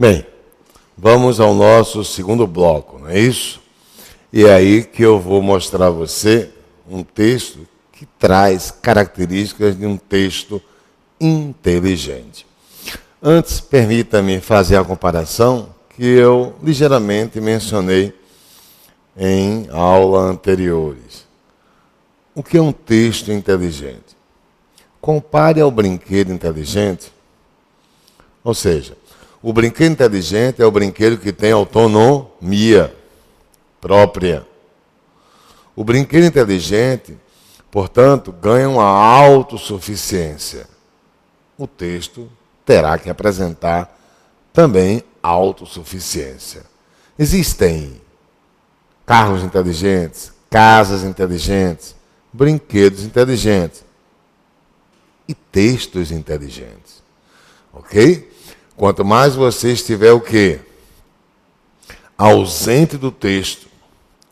Bem, vamos ao nosso segundo bloco, não é isso? E é aí que eu vou mostrar a você um texto que traz características de um texto inteligente. Antes, permita-me fazer a comparação que eu ligeiramente mencionei em aulas anteriores. O que é um texto inteligente? Compare ao brinquedo inteligente. Ou seja, o brinquedo inteligente é o brinquedo que tem autonomia própria. O brinquedo inteligente, portanto, ganha uma autossuficiência. O texto terá que apresentar também autossuficiência. Existem carros inteligentes, casas inteligentes, brinquedos inteligentes e textos inteligentes. Ok? Quanto mais você estiver o quê? Ausente do texto,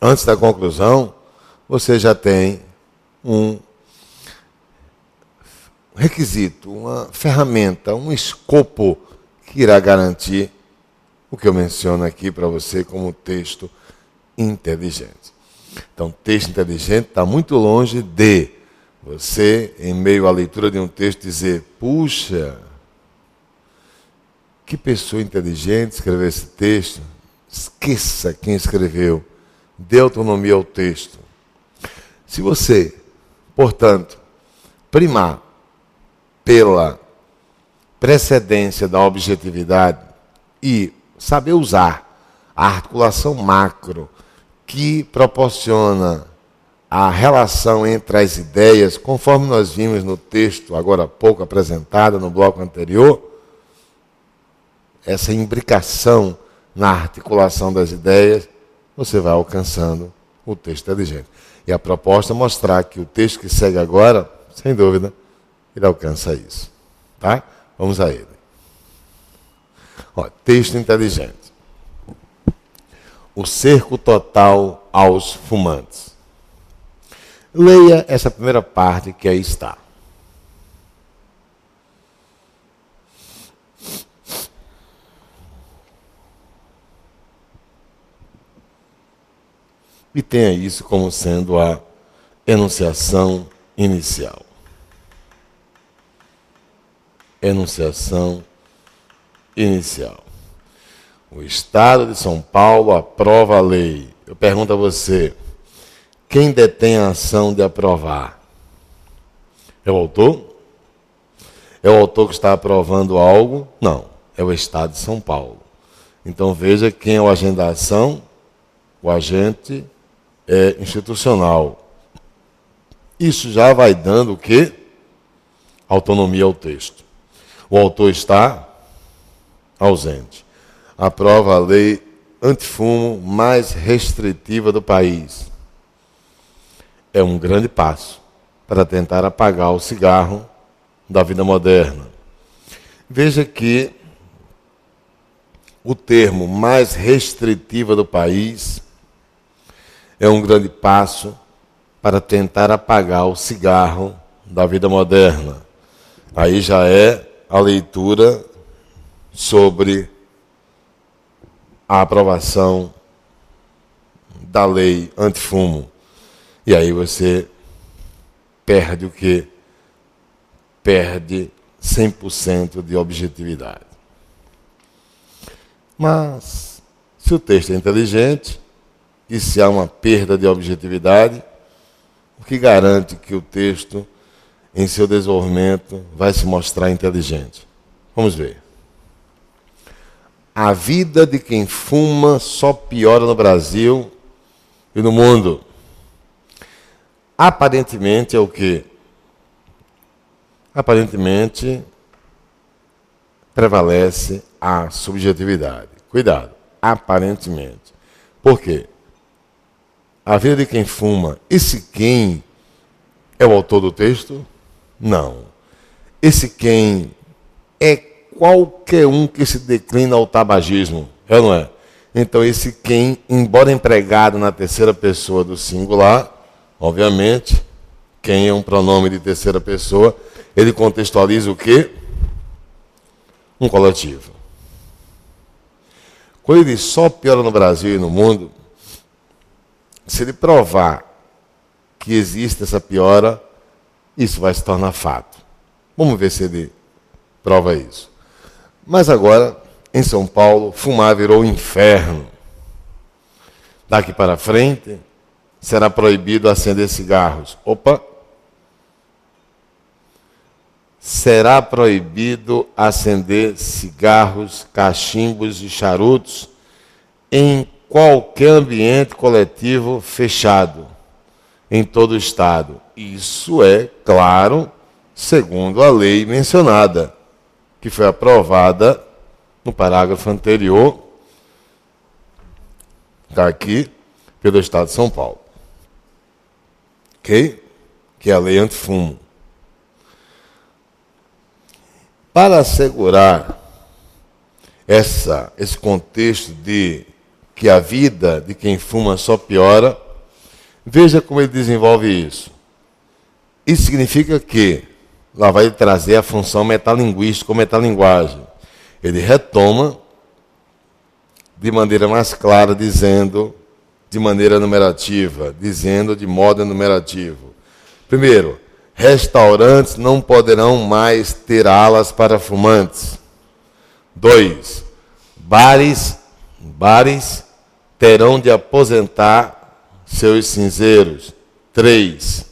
antes da conclusão, você já tem um requisito, uma ferramenta, um escopo que irá garantir o que eu menciono aqui para você como texto inteligente. Então, texto inteligente está muito longe de você, em meio à leitura de um texto, dizer: puxa, que pessoa inteligente escreveu esse texto. Esqueça quem escreveu. Dê autonomia ao texto. Se você, portanto, primar pela precedência da objetividade e saber usar a articulação macro que proporciona a relação entre as ideias, conforme nós vimos no texto agora há pouco apresentado no bloco anterior, essa imbricação na articulação das ideias, você vai alcançando o texto inteligente. E a proposta é mostrar que o texto que segue agora, sem dúvida, ele alcança isso. Tá? Vamos a ele. Ó, texto inteligente. O cerco total aos fumantes. Leia essa primeira parte que aí está. E tenha isso como sendo a enunciação inicial. Enunciação inicial. O Estado de São Paulo aprova a lei. Eu pergunto a você, quem detém a ação de aprovar? É o autor? É o autor que está aprovando algo? Não, é o Estado de São Paulo. Então veja quem é o agente da ação. O agente é institucional. Isso já vai dando o quê? Autonomia ao texto. O autor está ausente. Aprova a lei antifumo mais restritiva do país. É um grande passo para tentar apagar o cigarro da vida moderna. Veja que o termo mais restritiva do país é um grande passo para tentar apagar o cigarro da vida moderna. Aí já é a leitura sobre a aprovação da lei antifumo. E aí você perde o quê? Perde 100% de objetividade. Mas, se o texto é inteligente, e se há uma perda de objetividade, o que garante que o texto, em seu desenvolvimento, vai se mostrar inteligente? Vamos ver. A vida de quem fuma só piora no Brasil e no mundo. Aparentemente é o quê? Aparentemente prevalece a subjetividade. Cuidado, aparentemente. Por quê? A vida de quem fuma, esse quem é o autor do texto? Não. Esse quem é qualquer um que se declina ao tabagismo, é ou não é? Então esse quem, embora empregado na terceira pessoa do singular, obviamente, quem é um pronome de terceira pessoa, ele contextualiza o quê? Um coletivo. Quando ele só piora no Brasil e no mundo, se ele provar que existe essa piora, isso vai se tornar fato. Vamos ver se ele prova isso. Mas agora, em São Paulo, fumar virou um inferno. Daqui para frente, será proibido acender cigarros. Opa! Será proibido acender cigarros, cachimbos e charutos em qualquer ambiente coletivo fechado, em todo o estado. Isso é, claro, segundo a lei mencionada, que foi aprovada no parágrafo anterior, está aqui, pelo Estado de São Paulo. Ok? Que é a lei antifumo. Para assegurar esse contexto de que a vida de quem fuma só piora, veja como ele desenvolve isso. Isso significa que lá vai trazer a função metalinguística ou metalinguagem. Ele retoma de maneira mais clara, dizendo de maneira numerativa, dizendo de modo enumerativo. Primeiro, restaurantes não poderão mais ter alas para fumantes. 2. Bares terão de aposentar seus cinzeiros. 3.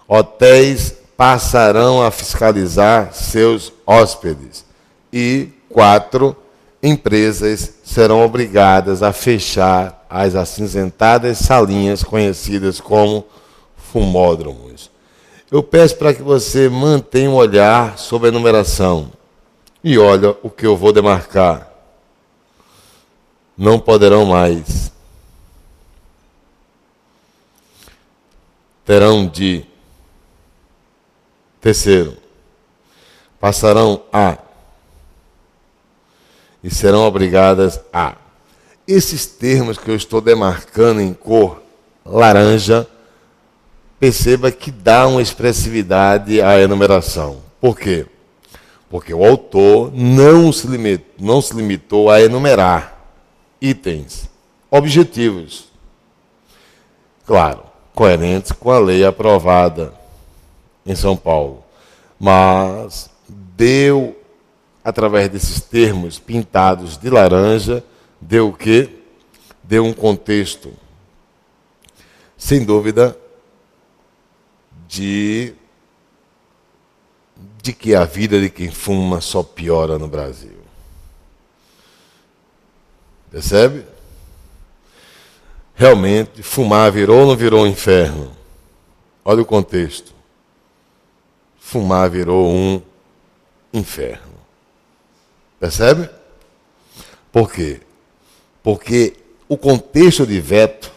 Hotéis passarão a fiscalizar seus hóspedes. E 4. Empresas serão obrigadas a fechar as acinzentadas salinhas conhecidas como fumódromos. Eu peço para que você mantenha um olhar sobre a numeração. E olha o que eu vou demarcar. Não poderão mais. Terão de. Terceiro. Passarão a. E serão obrigadas a. Esses termos que eu estou demarcando em cor laranja, perceba que dá uma expressividade à enumeração. Por quê? Porque o autor não se limitou a enumerar itens objetivos. Claro, coerentes com a lei aprovada em São Paulo. Mas deu, através desses termos pintados de laranja, deu o quê? Deu um contexto, sem dúvida, de que a vida de quem fuma só piora no Brasil. Percebe? Realmente, fumar virou ou não virou um inferno? Olha o contexto. Fumar virou um inferno. Percebe? Por quê? Porque o contexto de veto,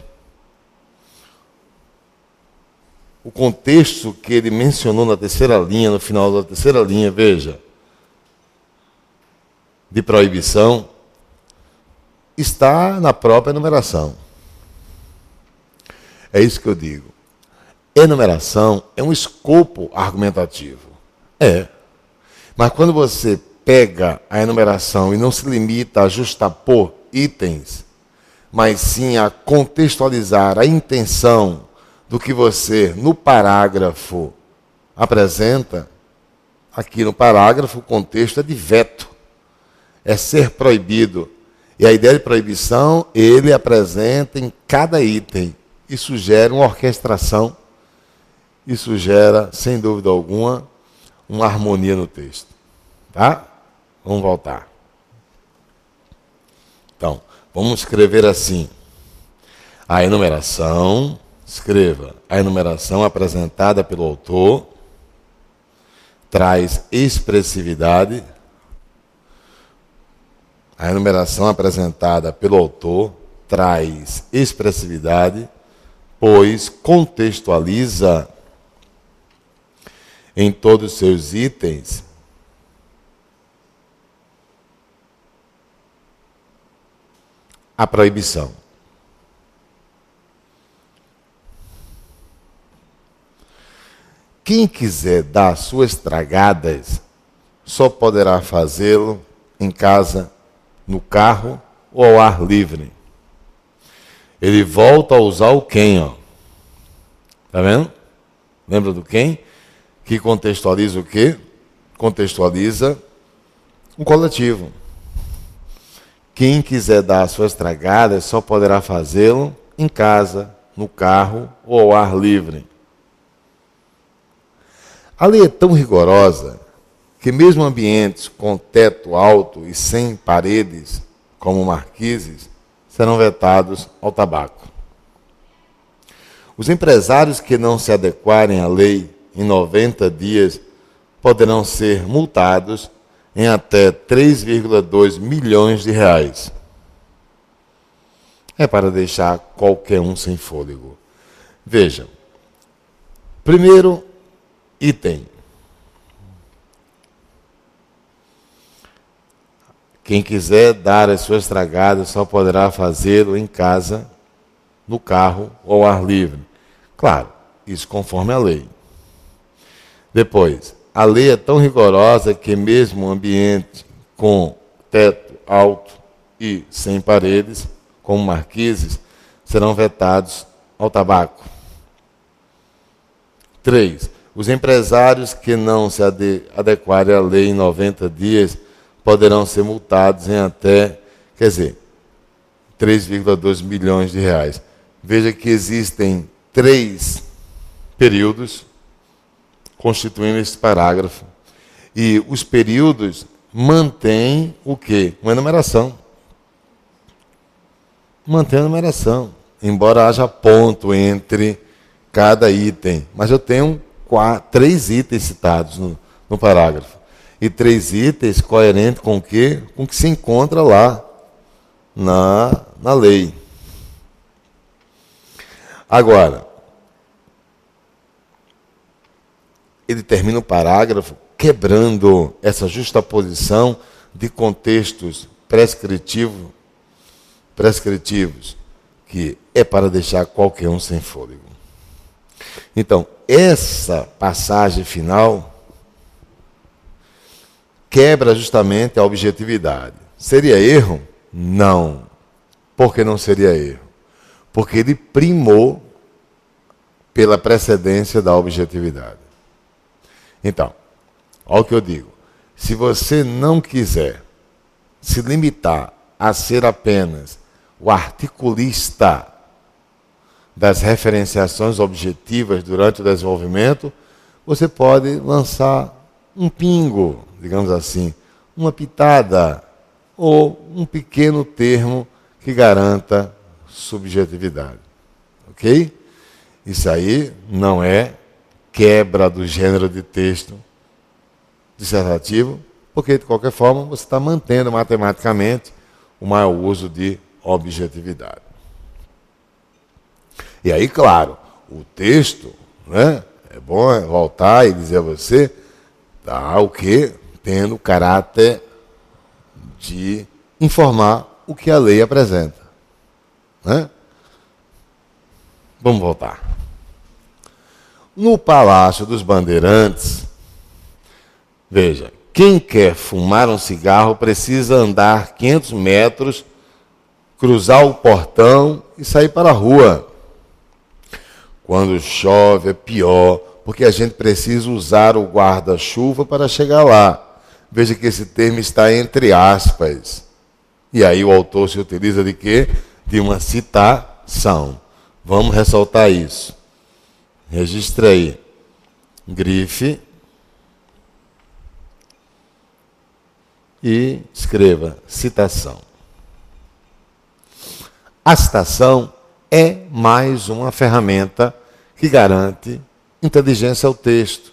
o contexto que ele mencionou na terceira linha, no final da terceira linha, veja, de proibição, está na própria enumeração. É isso que eu digo. Enumeração é um escopo argumentativo. É. Mas quando você pega a enumeração e não se limita a justapor itens, mas sim a contextualizar a intenção do que você, no parágrafo, apresenta, aqui no parágrafo o contexto é de veto, é ser proibido. E a ideia de proibição, ele apresenta em cada item. Isso gera uma orquestração, isso gera, sem dúvida alguma, uma harmonia no texto. Tá? Vamos voltar. Então, vamos escrever assim. A enumeração, escreva, a enumeração apresentada pelo autor traz expressividade. A enumeração apresentada pelo autor traz expressividade, pois contextualiza em todos os seus itens a proibição. Quem quiser dar suas tragadas, só poderá fazê-lo em casa, no carro ou ao ar livre. Ele volta a usar o quem, ó. Tá vendo? Lembra do quem? Que contextualiza o quê? Contextualiza um coletivo. Quem quiser dar a sua estragada só poderá fazê-lo em casa, no carro ou ao ar livre. A lei é tão rigorosa que mesmo ambientes com teto alto e sem paredes, como marquises, serão vetados ao tabaco. Os empresários que não se adequarem à lei em 90 dias poderão ser multados em até 3,2 milhões de reais. É para deixar qualquer um sem fôlego. Veja, primeiro item. Quem quiser dar a sua estragada só poderá fazê-lo em casa, no carro ou ao ar livre. Claro, isso conforme a lei. Depois, a lei é tão rigorosa que mesmo um ambiente com teto alto e sem paredes, como marquises, serão vetados ao tabaco. 3. Os empresários que não se adequarem à lei em 90 dias poderão ser multados em até, 3,2 milhões de reais. Veja que existem 3 períodos constituindo esse parágrafo. E os períodos mantêm o quê? Uma numeração. Mantém a numeração. Embora haja ponto entre cada item. Mas eu tenho 3 itens citados no parágrafo. E 3 itens coerentes com o quê? Com o que se encontra lá na lei. Agora, ele termina o parágrafo quebrando essa justaposição de contextos prescritivos, que é para deixar qualquer um sem fôlego. Então, essa passagem final quebra justamente a objetividade. Seria erro? Não. Por que não seria erro? Porque ele primou pela precedência da objetividade. Então, olha o que eu digo. Se você não quiser se limitar a ser apenas o articulista das referenciações objetivas durante o desenvolvimento, você pode lançar um pingo, digamos assim, uma pitada ou um pequeno termo que garanta subjetividade. Ok? Isso aí não é quebra do gênero de texto dissertativo, porque, de qualquer forma, você está mantendo matematicamente o maior uso de objetividade. E aí, claro, o texto, né, é bom voltar e dizer a você, tá, o quê? Tendo o caráter de informar o que a lei apresenta. Né? Vamos voltar. No Palácio dos Bandeirantes, veja, quem quer fumar um cigarro precisa andar 500 metros, cruzar o portão e sair para a rua. Quando chove é pior, porque a gente precisa usar o guarda-chuva para chegar lá. Veja que esse termo está entre aspas. E aí o autor se utiliza de quê? De uma citação. Vamos ressaltar isso. Registre aí. Grife. E escreva citação. A citação é mais uma ferramenta que garante inteligência ao texto.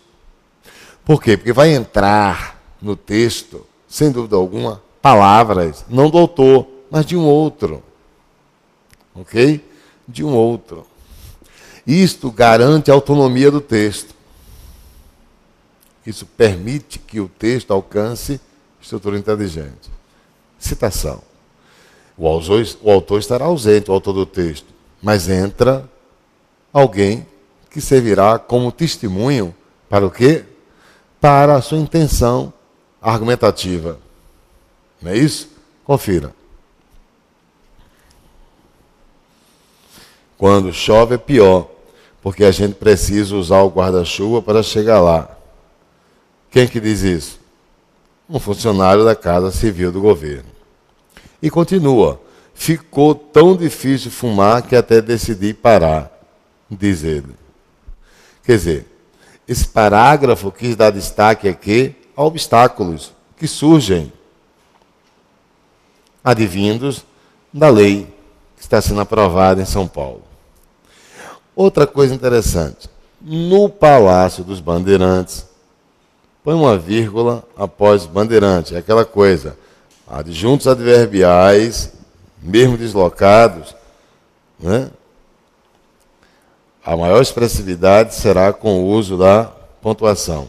Por quê? Porque vai entrar no texto, sem dúvida alguma, palavras, não do autor, mas de um outro. Ok? De um outro. Isto garante a autonomia do texto. Isso permite que o texto alcance estrutura inteligente. Citação. O autor estará ausente, o autor do texto, mas entra alguém que servirá como testemunho para o quê? Para a sua intenção argumentativa. Não é isso? Confira. Quando chove é pior, porque a gente precisa usar o guarda-chuva para chegar lá. Quem que diz isso? Um funcionário da Casa Civil do governo. E continua. Ficou tão difícil fumar que até decidi parar, diz ele. Quer dizer, esse parágrafo quis dar destaque aqui a obstáculos que surgem advindos da lei que está sendo aprovada em São Paulo. Outra coisa interessante, no Palácio dos Bandeirantes, põe uma vírgula após bandeirante, é aquela coisa, adjuntos adverbiais, mesmo deslocados, né? A maior expressividade será com o uso da pontuação.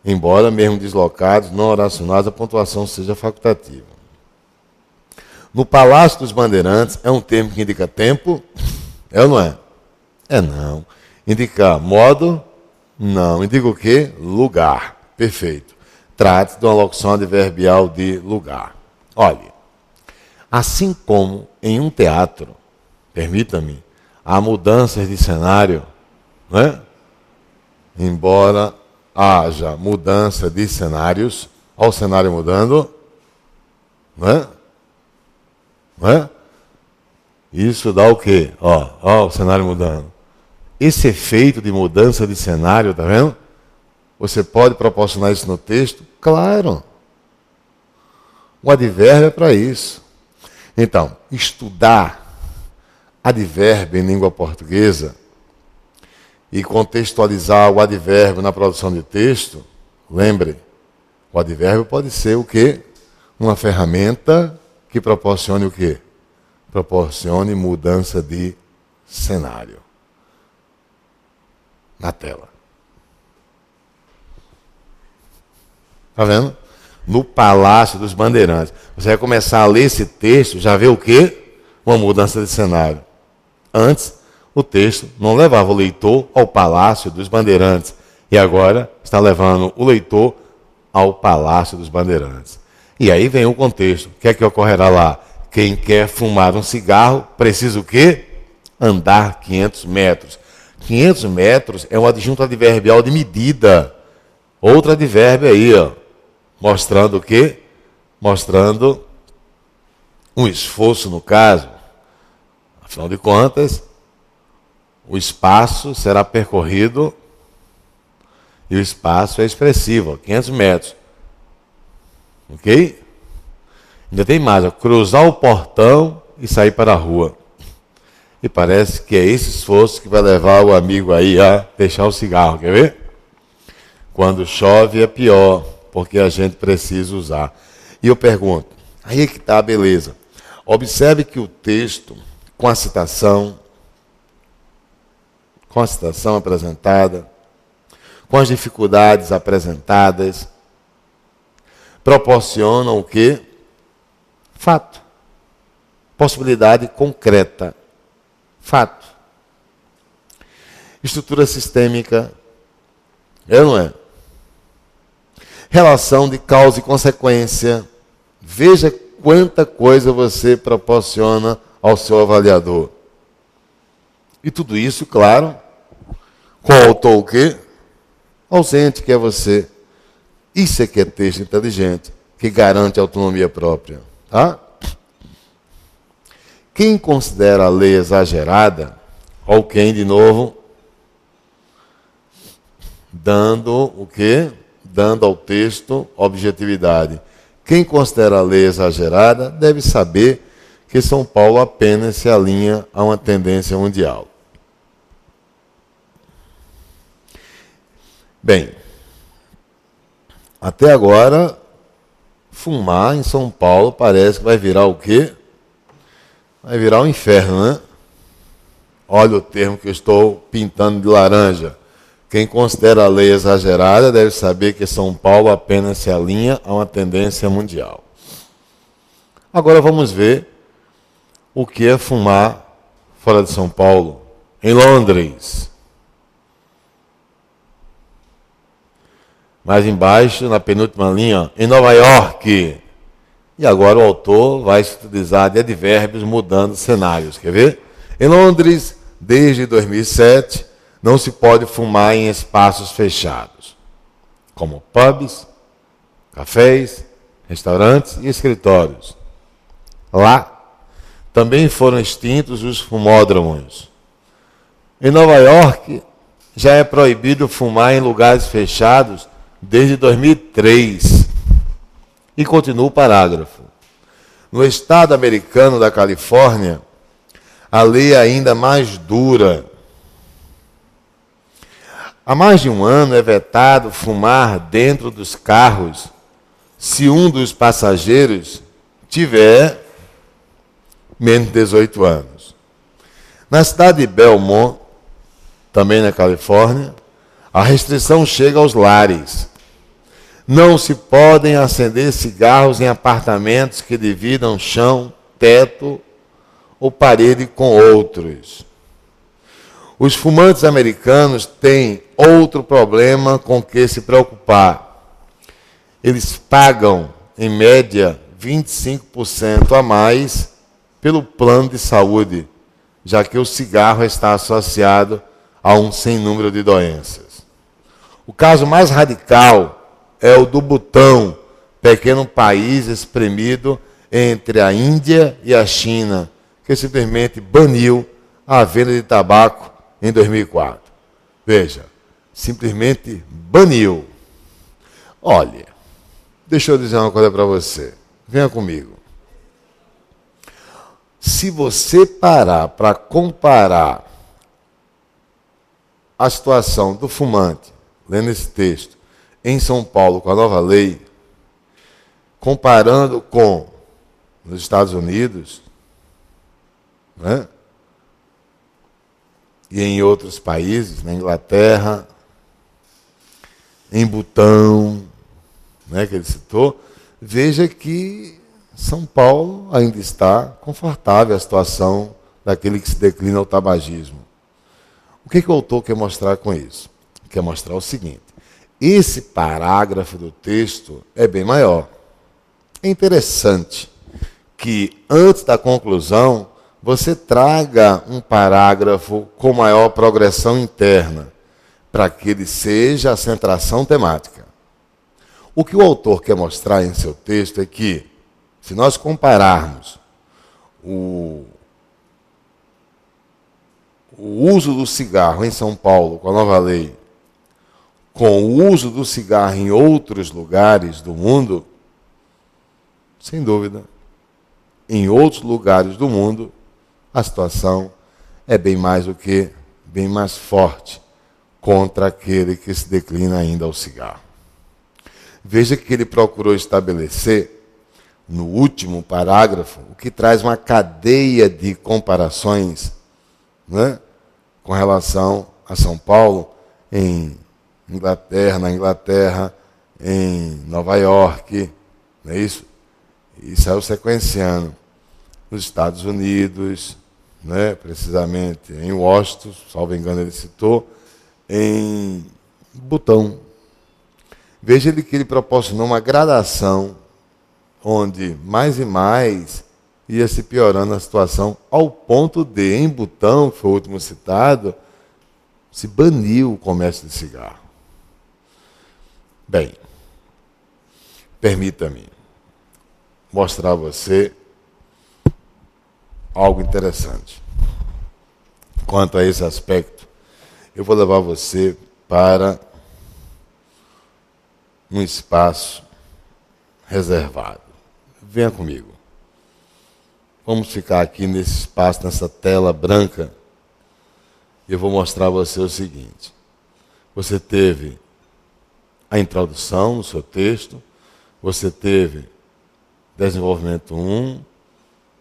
Embora, mesmo deslocados, não oracionados, a pontuação seja facultativa. No Palácio dos Bandeirantes, é um termo que indica tempo? É ou não é? É não. Indica modo? Não. Indica o quê? Lugar. Perfeito. Trata-se de uma locução adverbial de lugar. Olhe, assim como em um teatro, permita-me, há mudanças de cenário, não é? Embora haja mudança de cenários, olha o cenário mudando, não é? Não é? Isso dá o quê? Ó, o cenário mudando. Esse efeito de mudança de cenário, tá vendo? Você pode proporcionar isso no texto? Claro. O advérbio é para isso. Então, estudar advérbio em língua portuguesa e contextualizar o advérbio na produção de texto, lembre, o advérbio pode ser o quê? Uma ferramenta que proporcione o quê? Proporcione mudança de cenário na tela. Está vendo? No Palácio dos Bandeirantes. Você vai começar a ler esse texto, já vê o quê? Uma mudança de cenário. Antes, o texto não levava o leitor ao Palácio dos Bandeirantes. E agora está levando o leitor ao Palácio dos Bandeirantes. E aí vem o contexto. O que é que ocorrerá lá? Quem quer fumar um cigarro precisa o quê? Andar 500 metros. 500 metros é um adjunto adverbial de medida. Outro advérbio aí, ó. Mostrando o quê? Mostrando um esforço no caso. Afinal de contas, o espaço será percorrido e o espaço é expressivo, 500 metros. Ok? Ainda tem mais, ó, cruzar o portão e sair para a rua. E parece que é esse esforço que vai levar o amigo aí a deixar o cigarro, quer ver? Quando chove é pior, porque a gente precisa usar. E eu pergunto, aí é que está a beleza. Observe que o texto, com a citação apresentada, com as dificuldades apresentadas, proporcionam o quê? Fato. Possibilidade concreta. Fato. Estrutura sistêmica. É ou não é? Relação de causa e consequência. Veja quanta coisa você proporciona ao seu avaliador. E tudo isso, claro, com o autor o quê? Ausente, que é você. Isso é que é texto inteligente, que garante a autonomia própria. Tá? Quem considera a lei exagerada, ou quem, de novo, dando o quê? Dando ao texto objetividade. Quem considera a lei exagerada deve saber que São Paulo apenas se alinha a uma tendência mundial. Bem, até agora, fumar em São Paulo parece que vai virar o quê? Vai virar um inferno, né? Olha o termo que eu estou pintando de laranja. Quem considera a lei exagerada deve saber que São Paulo apenas se alinha a uma tendência mundial. Agora vamos ver o que é fumar fora de São Paulo, em Londres. Mais embaixo, na penúltima linha, em Nova York. E agora o autor vai se utilizar de advérbios mudando cenários. Quer ver? Em Londres, desde 2007, não se pode fumar em espaços fechados, como pubs, cafés, restaurantes e escritórios. Lá, também foram extintos os fumódromos. Em Nova York, já é proibido fumar em lugares fechados desde 2003. E continua o parágrafo. No estado americano da Califórnia, a lei é ainda mais dura. Há mais de um ano é vetado fumar dentro dos carros se um dos passageiros tiver menos de 18 anos. Na cidade de Belmont, também na Califórnia, a restrição chega aos lares. Não se podem acender cigarros em apartamentos que dividam chão, teto ou parede com outros. Os fumantes americanos têm outro problema com que se preocupar. Eles pagam, em média, 25% a mais pelo plano de saúde, já que o cigarro está associado a um sem número de doenças. O caso mais radical é o do Butão, pequeno país espremido entre a Índia e a China, que simplesmente baniu a venda de tabaco em 2004. Veja, simplesmente baniu. Olha, deixa eu dizer uma coisa para você. Venha comigo. Se você parar para comparar a situação do fumante, lendo esse texto, em São Paulo com a nova lei, comparando com nos Estados Unidos, né? E em outros países, na Inglaterra, em Butão, né, que ele citou, veja que São Paulo ainda está confortável a situação daquele que se declina ao tabagismo. O que o autor quer mostrar com isso? Quer mostrar o seguinte: esse parágrafo do texto é bem maior. É interessante que, antes da conclusão, você traga um parágrafo com maior progressão interna, para que ele seja a centração temática. O que o autor quer mostrar em seu texto é que, se nós compararmos o uso do cigarro em São Paulo com a nova lei, com o uso do cigarro em outros lugares do mundo, sem dúvida, em outros lugares do mundo, a situação é bem mais forte contra aquele que se declina ainda ao cigarro. Veja que ele procurou estabelecer, no último parágrafo, o que traz uma cadeia de comparações, né, com relação a São Paulo, na Inglaterra, em Nova York, não é isso? E saiu sequenciando nos Estados Unidos, né, precisamente em Washington, salvo engano ele citou, em Butão. Veja que ele proporcionou uma gradação onde mais e mais ia se piorando a situação, ao ponto de, em Butão, que foi o último citado, se baniu o comércio de cigarro. Bem, permita-me mostrar a você algo interessante. Quanto a esse aspecto, eu vou levar você para um espaço reservado. Venha comigo. Vamos ficar aqui nesse espaço, nessa tela branca. E eu vou mostrar a você o seguinte. Você teve a introdução no seu texto, você teve desenvolvimento 1,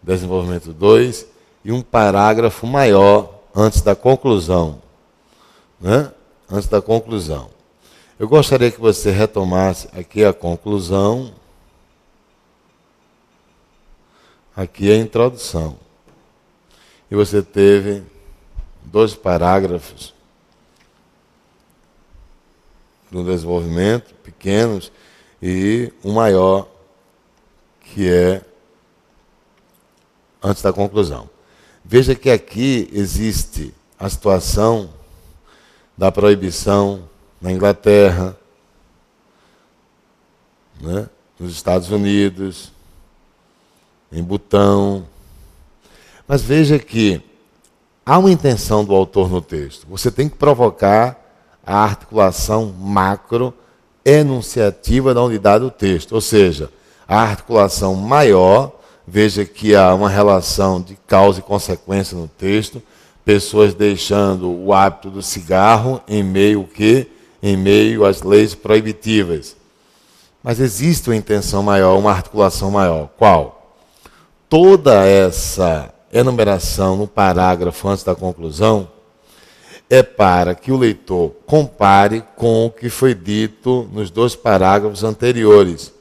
desenvolvimento 2 e um parágrafo maior antes da conclusão. Né? Antes da conclusão. Eu gostaria que você retomasse aqui a conclusão, aqui a introdução. E você teve 2 parágrafos do desenvolvimento, pequenos, e um maior, que é antes da conclusão. Veja que aqui existe a situação da proibição na Inglaterra, né? Nos Estados Unidos, em Butão. Mas veja que há uma intenção do autor no texto. Você tem que provocar a articulação macro enunciativa da unidade do texto. Ou seja, a articulação maior, veja que há uma relação de causa e consequência no texto, pessoas deixando o hábito do cigarro em meio ao quê? Em meio às leis proibitivas. Mas existe uma intenção maior, uma articulação maior. Qual? Toda essa enumeração no parágrafo antes da conclusão é para que o leitor compare com o que foi dito nos 2 parágrafos anteriores.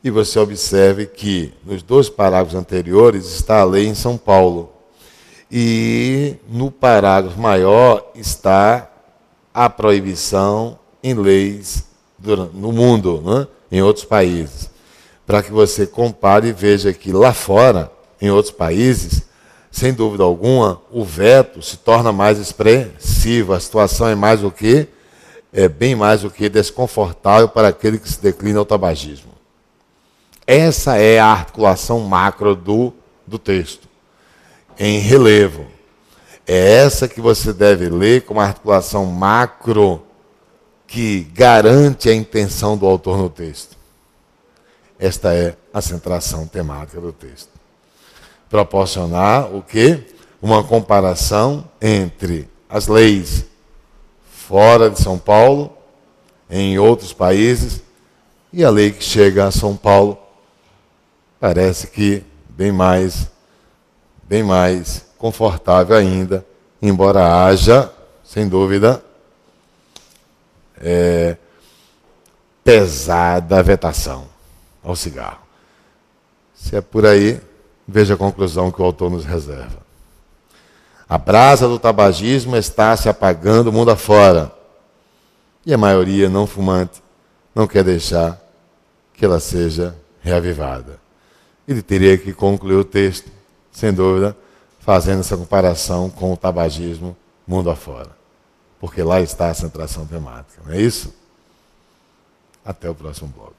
E você observe que nos 2 parágrafos anteriores está a lei em São Paulo. E no parágrafo maior está a proibição em leis no mundo, né? Em outros países. Para que você compare e veja que lá fora, em outros países, sem dúvida alguma, o veto se torna mais expressivo. A situação é mais o quê? É bem mais o que desconfortável para aquele que se declina ao tabagismo. Essa é a articulação macro do texto, em relevo. É essa que você deve ler como articulação macro que garante a intenção do autor no texto. Esta é a centração temática do texto. Proporcionar o quê? Uma comparação entre as leis fora de São Paulo, em outros países, e a lei que chega a São Paulo, parece que bem mais confortável ainda, embora haja, sem dúvida, pesada vetação ao cigarro. Se é por aí, veja a conclusão que o autor nos reserva. A brasa do tabagismo está se apagando mundo afora. E a maioria não fumante não quer deixar que ela seja reavivada. Ele teria que concluir o texto, sem dúvida, fazendo essa comparação com o tabagismo mundo afora. Porque lá está a centração temática, não é isso? Até o próximo bloco.